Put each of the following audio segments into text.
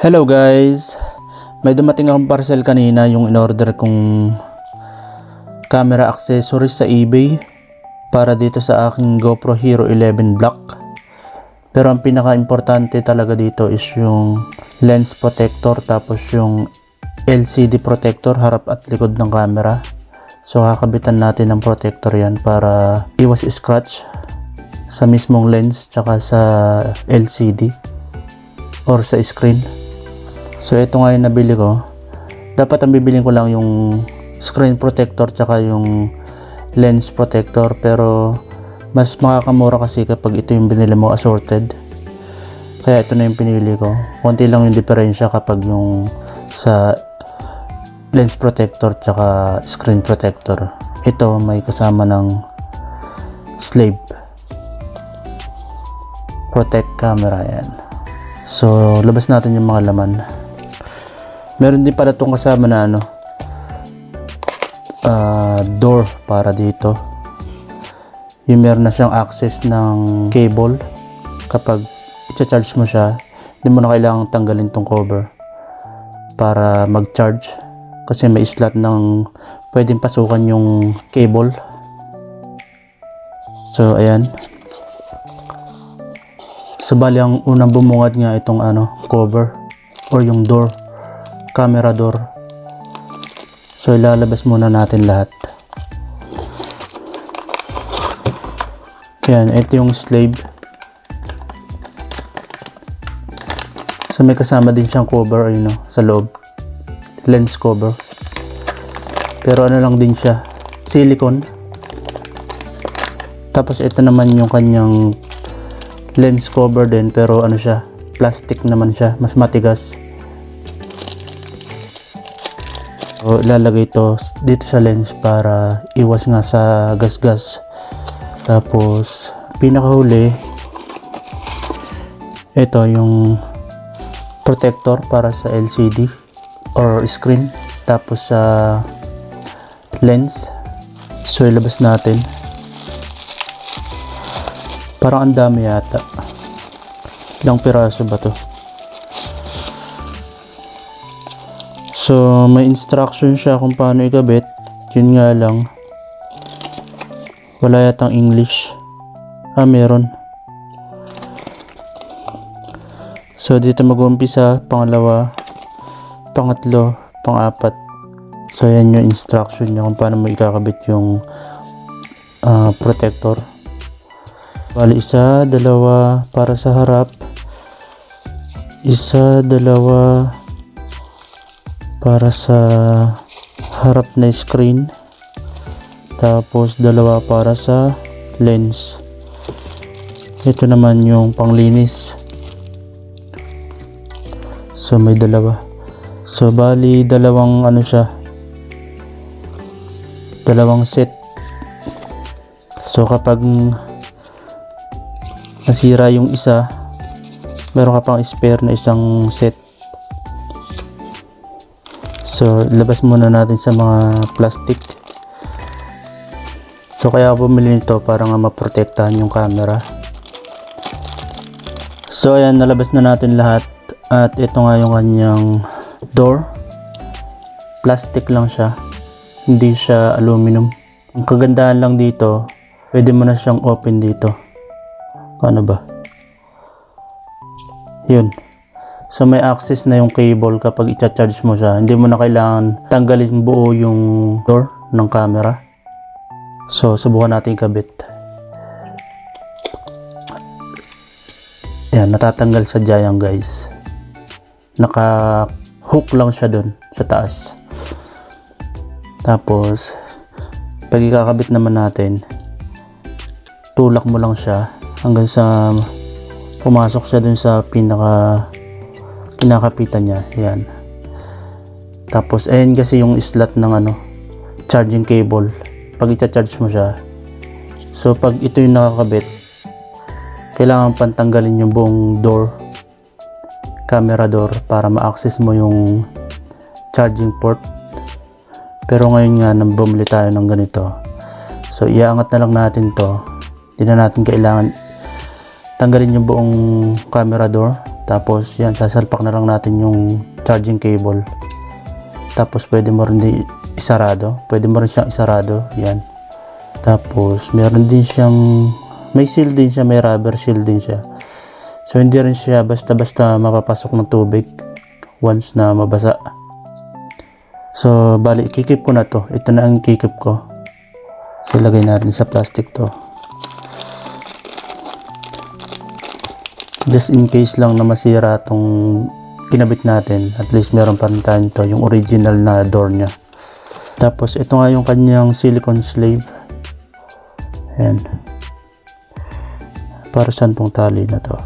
Hello guys! May dumating akong parcel kanina, yung in-order kong camera accessories sa eBay para dito sa aking GoPro Hero 11 Black. Pero ang pinaka-importante talaga dito is yung lens protector, tapos yung LCD protector harap at likod ng camera. So kakabitan natin ng protector yan para iwas scratch sa mismong lens tsaka sa LCD or sa screen. So ito nga yung nabili ko. Dapat ang bibilin ko lang yung screen protector tsaka yung lens protector, pero mas makakamura kasi kapag ito yung binili mo assorted. Kaya ito na yung pinili ko. Konti lang yung diferensya kapag yung sa lens protector tsaka screen protector. Ito may kasama ng slave protect camera yan. So labas natin yung mga laman. Meron din pala itong kasama na door para dito. Yung meron na siyang access ng cable. Kapag i-charge mo siya, hindi mo na kailangang tanggalin tong cover para mag-charge, kasi may slot ng pwedeng pasukan yung cable. So ayan. So bali ang unang bumungad nga itong cover or yung door, camera door. So ilalabas muna natin lahat. Yan, ito yung slave. So may kasama din siyang cover sa loob, lens cover. Pero lang din siya, silicone. Tapos ito naman yung kanyang lens cover din, pero siya, plastic naman siya, mas matigas. So, ilalagay ito dito sa lens para iwas nga sa gas-gas. Tapos pinakahuli, ito yung protector para sa LCD or screen, tapos sa lens. So ilabas natin. Parang ang dami yata. Ilang piraso ba to? So may instruction siya kung paano ikabit. Yun nga lang, wala yatang English. Meron. So dito mag-uumpisa, pangalawa, pangatlo, pang-apat. So yan yung instruction niya kung paano mo ikakabit yung protector. Bali, isa, dalawa para sa harap, isa, dalawa para sa harap na screen, tapos dalawa para sa lens. Ito naman yung panglinis. So may dalawa. So bali dalawang siya, dalawang set. So kapag nasira yung isa, meron ka pang spare na isang set. So ilabas muna natin sa mga plastic. So kaya ako bumili nito para nga maprotektahan yung camera. So ayan, nalabas na natin lahat. At ito nga yung kanyang door. Plastic lang siya, hindi siya aluminum. Ang kagandahan lang dito, pwede mo na siyang open dito. Ano ba? Yun. So may access na yung cable kapag i-charge mo siya. Hindi mo na kailangan tanggalin buo yung door ng camera. So subukan natin ikabit. Yan, natatanggal sa Giant guys. Naka-hook lang siya dun sa taas. Tapos pag ikakabit naman natin, tulak mo lang siya hanggang sa pumasok siya dun sa kinakapitan niya. Yan. Tapos ayan kasi yung slot ng charging cable pag i-charge mo siya. So pag ito yung nakakabit, kailangan pantanggalin yung buong door, camera door, para ma-access mo yung charging port. Pero ngayon nga nang bumili tayo ng ganito, so iaangat na lang natin to. Hindi na natin kailangan tanggalin yung buong camera door. Tapos yan, sasalpak na lang natin yung charging cable. Tapos pwede mo rin isarado. Pwede mo rin siyang isarado. Yan. Tapos meron din siyang, may seal din siya, may rubber seal din siya. So hindi rin siya basta-basta mapapasok ng tubig once na mabasa. So bali, ikikip ko na to. Ito na ang ikikip ko. So lagay natin sa plastic to. Just in case lang na masira tong kinabit natin, at least meron pa rin tayo to, yung original na door nya. Tapos ito nga yung kanyang silicone slave. Ayan. Para saan tong tali na to?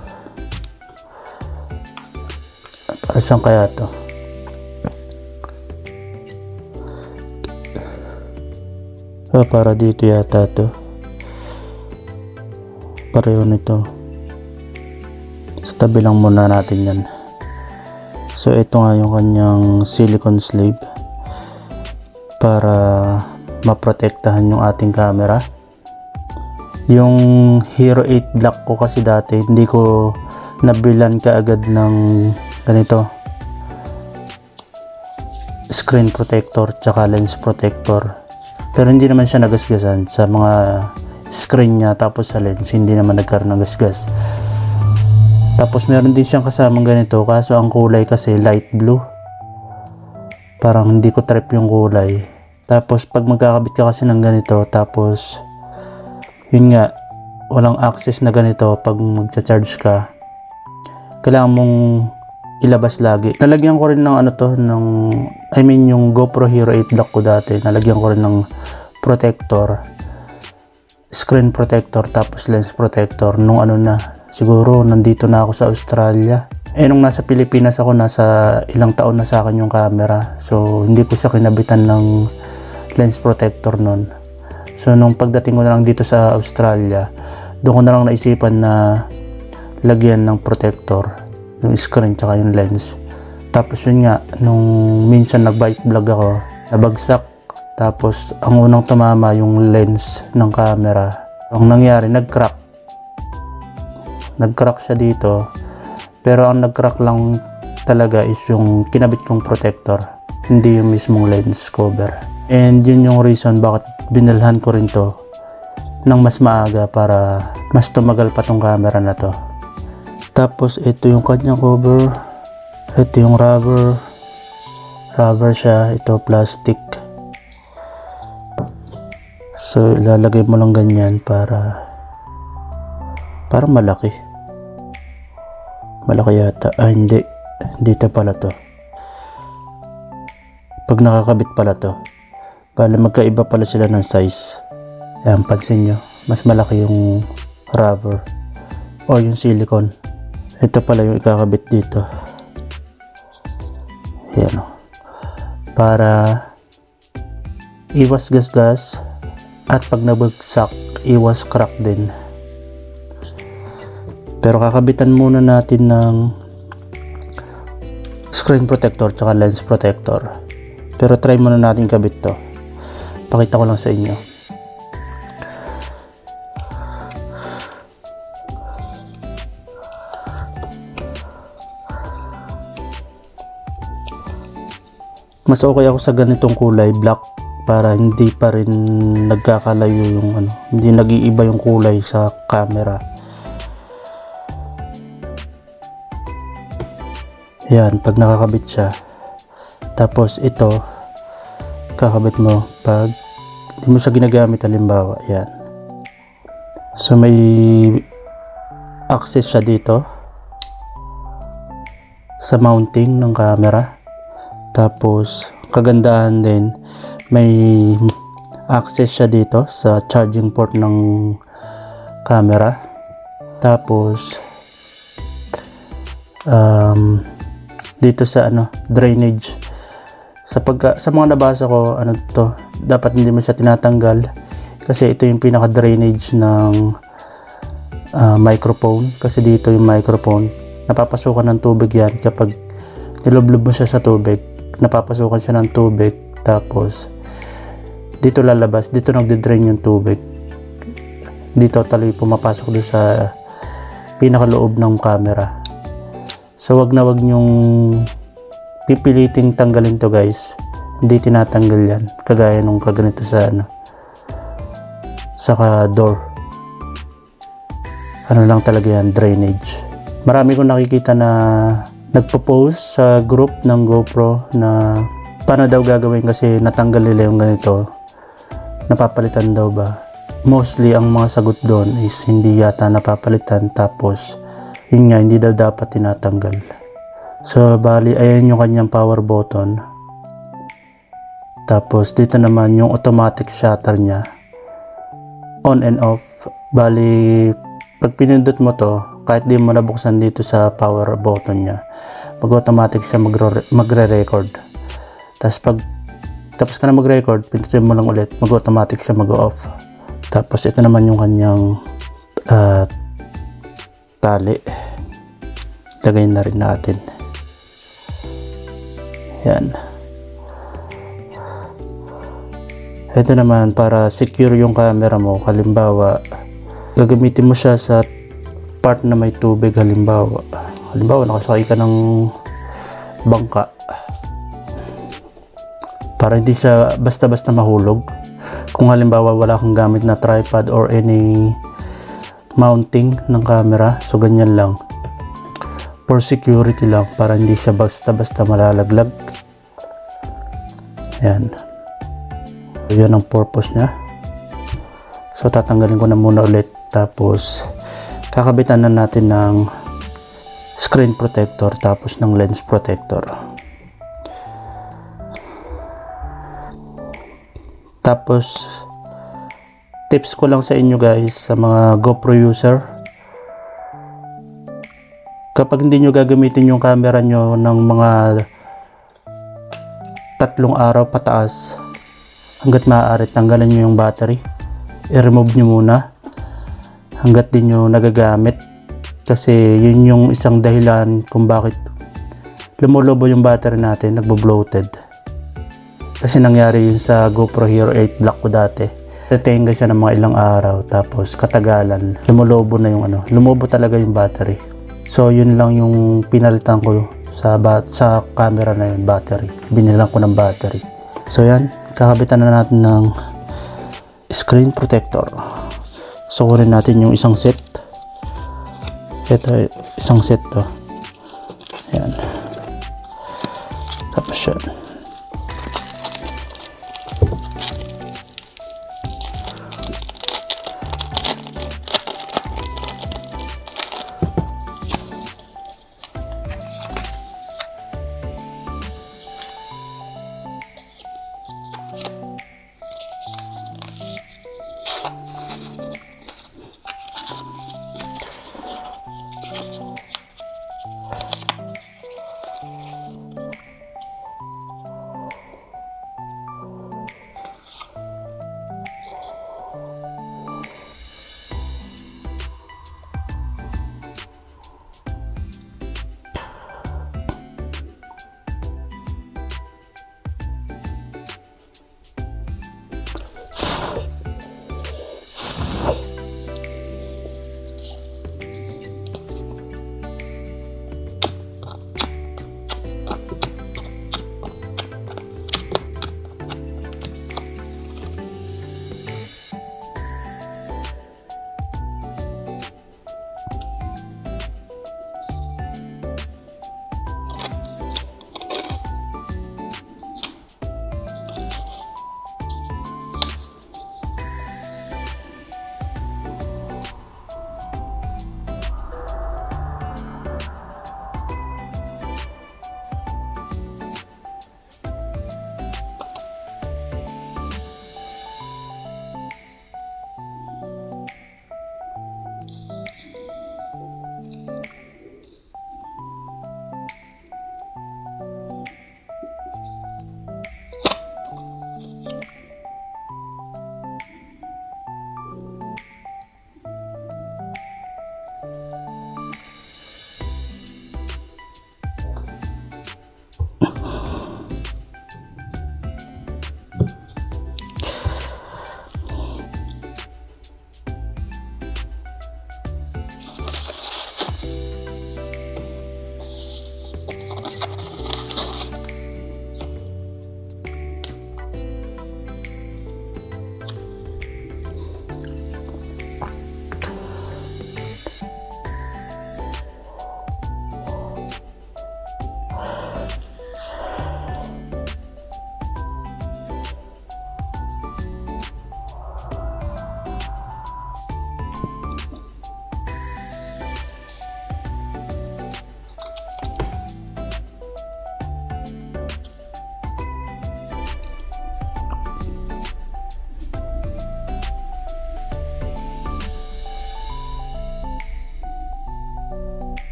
Para saan kaya to? Para dito yata to. Pareho nito. Sa tabi lang muna natin yan. So ito nga yung kanyang silicone sleeve para maprotektahan yung ating camera. Yung Hero 8 Black ko kasi dati, hindi ko nabilan kaagad ng ganito, screen protector tsaka lens protector. Pero hindi naman siya nagasgasan sa mga screen niya, tapos sa lens hindi naman nagkaroon ng gasgas. Tapos meron din siyang kasamang ganito, kaso ang kulay kasi light blue. Parang hindi ko trip yung kulay. Tapos pag magkakabit ka kasi ng ganito, tapos yun nga, walang access na ganito pag magcha-charge ka, kailangan mong ilabas lagi. Nalagyan ko rin ng ano to, yung GoPro Hero 8 Black ko dati, nalagyan ko rin ng protector, screen protector, tapos lens protector nung ano na, siguro nandito na ako sa Australia. Nung nasa Pilipinas ako, nasa ilang taon na sa akin yung camera. So hindi ko siya kinabitan ng lens protector nun. So nung pagdating ko na lang dito sa Australia, doon ko na lang naisipan na lagyan ng protector yung screen tsaka yung lens. Tapos yun nga, nung minsan nag-bike vlog ako, nabagsak. Tapos ang unang tumama yung lens ng camera. Ang nangyari, nag-crack siya dito. Pero ang nag-crack lang talaga is yung kinabit kong protector, hindi yung mismong lens cover. And yun yung reason bakit binilhan ko rin to ng mas maaga para mas tumagal pa tong camera na to. Tapos ito yung kanyang cover, ito yung rubber siya, ito plastic. So ilalagay mo lang ganyan para malaki yata. Hindi, dito pala to. Pag nakakabit pala to, bale magkaiba pala sila ng size. Ayan, pansin nyo, mas malaki yung rubber o yung silicone. Ito pala yung ikakabit dito. Ayan o, para iwas gasgas at pag nabagsak, iwas crack din. Pero kakabitan muna natin ng screen protector tsaka lens protector. Pero try muna natin kabit to. Pakita ko lang sa inyo. Mas okay ako sa ganitong kulay, black, para hindi pa rin nagkakalayo yung ano, hindi nag-iiba yung kulay sa camera. Yan, pag nakakabit siya. Tapos ito, kakabit mo pag hindi mo siya ginagamit, halimbawa, yan. So may access siya dito sa mounting ng camera. Tapos kagandahan din, may access siya dito sa charging port ng camera. Tapos dito sa ano, drainage. Sa mga nabasa ko, ano to, dapat hindi mo siya tinatanggal kasi ito yung pinaka drainage ng microphone. Kasi dito yung microphone, napapasukan ng tubig yan. Kapag nilublob mo siya sa tubig, napapasukan siya ng tubig. Tapos dito lalabas, dito nagde-drain yung tubig. Dito totally pumapasok doon sa pinakaloob ng camera. So wag na wag nyong pipiliting tanggalin to guys. Hindi tinatanggal yan. Kagaya nung kaganito sa sa door. Ano lang talaga yan, drainage. Marami kong nakikita na nagpo-post sa group ng GoPro na paano daw gagawin kasi natanggal nila yung ganito. Napapalitan daw ba? Mostly ang mga sagot doon is hindi yata napapalitan, tapos yun nga, hindi daw dapat tinatanggal. So bali, ayan yung kanyang power button. Tapos dito naman yung automatic shutter niya, on and off. Bali, pag pinindot mo to, kahit di mo nabuksan dito sa power button niya, mag-automatic siya magre-record. Tapos ka na mag-record, pindutin mo lang ulit, mag-automatic siya mag-off. Tapos ito naman yung kanyang tali. Lagay na rin natin. Yan. Ito naman para secure yung camera mo. Halimbawa, gagamitin mo siya sa part na may tubig. Halimbawa nakasakay ka ng bangka, para hindi siya basta-basta mahulog. Kung halimbawa wala kang gamit na tripod or any mounting ng camera, so ganyan lang, for security lang, para hindi siya basta-basta malalaglag. Yan. Yan ang purpose niya. So tatanggalin ko na muna ulit, tapos kakabitan na natin ng screen protector tapos ng lens protector. Tapos tips ko lang sa inyo guys, sa mga GoPro user, kapag hindi nyo gagamitin yung camera nyo ng mga 3 araw pataas, hanggat maaari tanggalan nyo yung battery, i-remove nyo muna hanggat di nyo nagagamit, kasi yun yung isang dahilan kung bakit lumulobo yung battery natin, nagbo-bloated. Kasi nangyari yun sa GoPro Hero 8 Black ko dati. Tatenga siya ng mga ilang araw, tapos katagalan lumulobo na yung lumobo talaga yung battery. So yun lang yung pinalitan ko sa camera na yun, battery. Binilang ko ng battery. So yan, kakabitan na natin ng screen protector. So kunin natin yung isang set. Ito, isang set to. Yan. Tapos yan.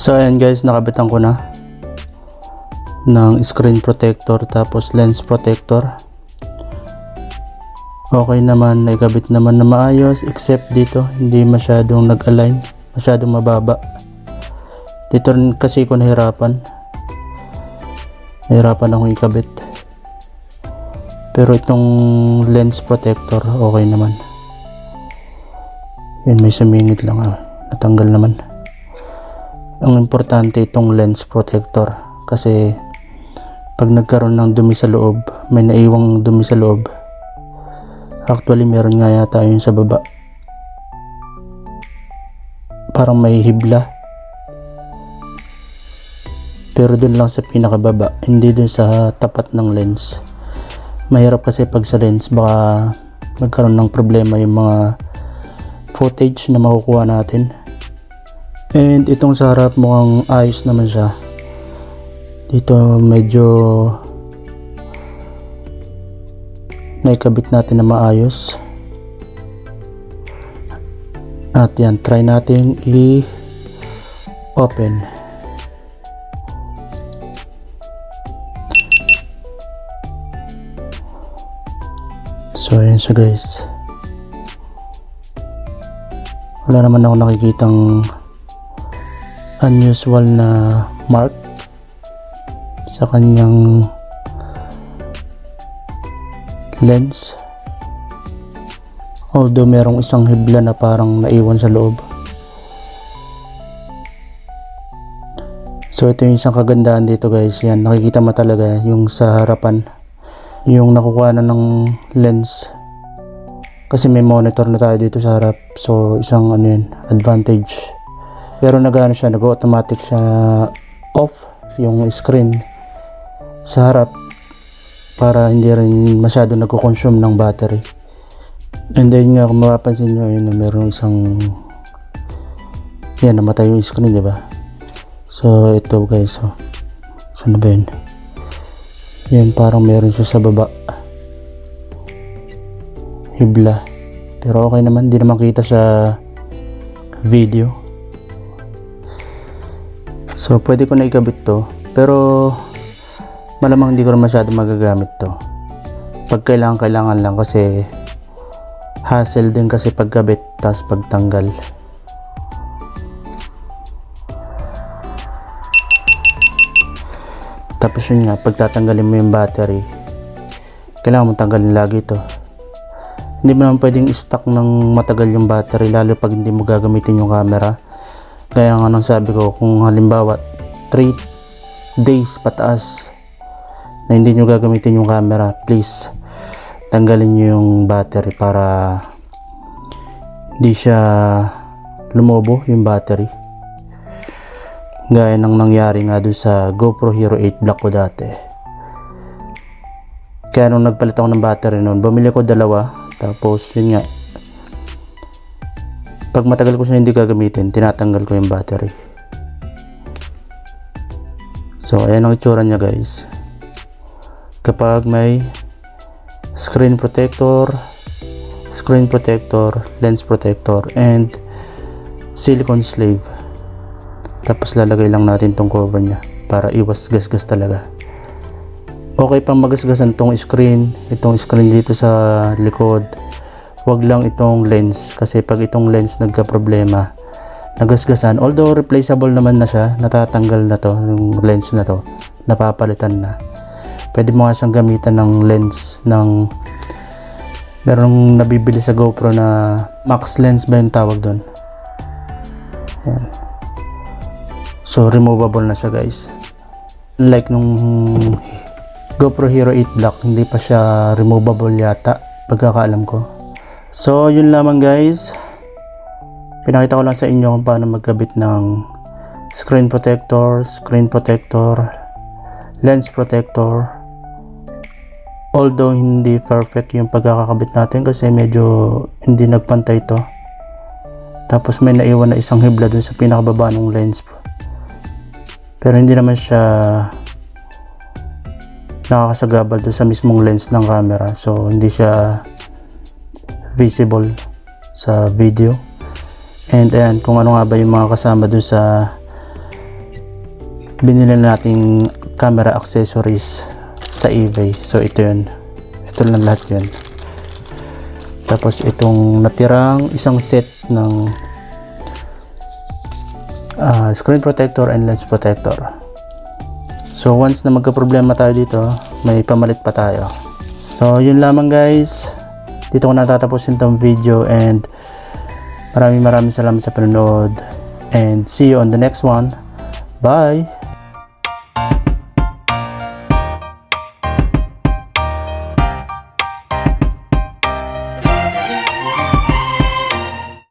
So ayan guys, nakabitan ko na ng screen protector tapos lens protector. Okay naman, naikabit naman na maayos, except dito hindi masyadong nag-align, masyadong mababa. Dito rin kasi ko nahirapan akong ikabit. Pero itong lens protector okay naman. Yun, may sumingit lang, natanggal naman. Ang importante itong lens protector kasi pag nagkaroon ng dumi sa loob, may naiwang dumi sa loob. Actually meron nga yata yun sa baba, parang may hibla, pero dun lang sa pinakababa, hindi dun sa tapat ng lens. Mahirap kasi pag sa lens baka magkaroon ng problema yung mga footage na makukuha natin. And itong sa harap mukhang ayos naman siya. Dito medyo naikabit natin na maayos. At yan, try natin i-open. So ayan siya guys. Wala naman ako nakikitang unusual na mark sa kanyang lens, although merong isang hibla na parang naiwan sa loob. So ito yung isang kagandahan dito guys, yan, nakikita mo talaga yung sa harapan, yung nakukuha na ng lens kasi may monitor na tayo dito sa harap. So isang ano yun, advantage. Pero nag-ano siya, nag-automatic siya off yung screen sa harap para hindi rin masyado nagko-consume ng battery. And then nga kung mapapansin nyo, yun, meron isang yan, namatay yung screen, diba? So ito guys, saan na ba yun? Yan, parang meron siya sa baba, hibla, pero okay naman, di naman kita sa video. So pwede ko na ikabit to, pero malamang hindi ko rin masyado magagamit to pag kailangan lang, kasi hassle din kasi pagkabit tas pagtanggal. Tapos yun nga, pag tatanggalin mo yung battery, kailangan mo tanggalin lagi to. Hindi mo naman pwedeng i-stock ng matagal yung battery, lalo pag hindi mo gagamitin yung camera. Kaya nga nang sabi ko, kung halimbawa 3 days pataas na hindi nyo gagamitin yung camera, please tanggalin nyo yung battery para hindi siya lumobo yung battery, gaya ng nangyari nga doon sa GoPro Hero 8 Black ko dati. Kaya nung nagpalit ako ng battery noon, bumili ko dalawa, tapos yun nga, pag matagal ko siya hindi gagamitin, tinatanggal ko yung battery. So ayan ang itsura niya guys. Kapag may screen protector, lens protector, and silicone sleeve, tapos lalagay lang natin tong cover niya para iwas gasgas talaga. Okay pang magasgasan tong screen, itong screen dito sa likod. Wag lang itong lens, kasi pag itong lens nagka-problema, nagasgasan, although replaceable naman na siya, natatanggal na to, yung lens na to, napapalitan na. Pwede mo nga siyang gamitan ng lens ng, merong nabibili sa GoPro na max lens ba yung tawag doon. Yan. So removable na siya guys. Unlike nung GoPro Hero 8 Black, hindi pa siya removable yata, pagkakaalam ko. So yun lamang guys, pinakita ko lang sa inyo kung paano magkabit ng screen protector, lens protector. Although hindi perfect yung pagkakakabit natin kasi medyo hindi nagpantay to. Tapos may naiwan na isang hibla dun sa pinakababa ng lens. Pero hindi naman siya nakakasagabal dun sa mismong lens ng camera. So hindi siya visible sa video. And ayan, kung ano nga ba yung mga kasama dun sa binili nating camera accessories sa eBay. So ito yun. Ito lang lahat yun. Tapos itong natirang isang set ng screen protector and lens protector. So once na magka-problema tayo dito, may pamalit pa tayo. So yun lamang guys. Dito ko natatapusin tong video and maraming salamat sa panonood and see you on the next one. Bye!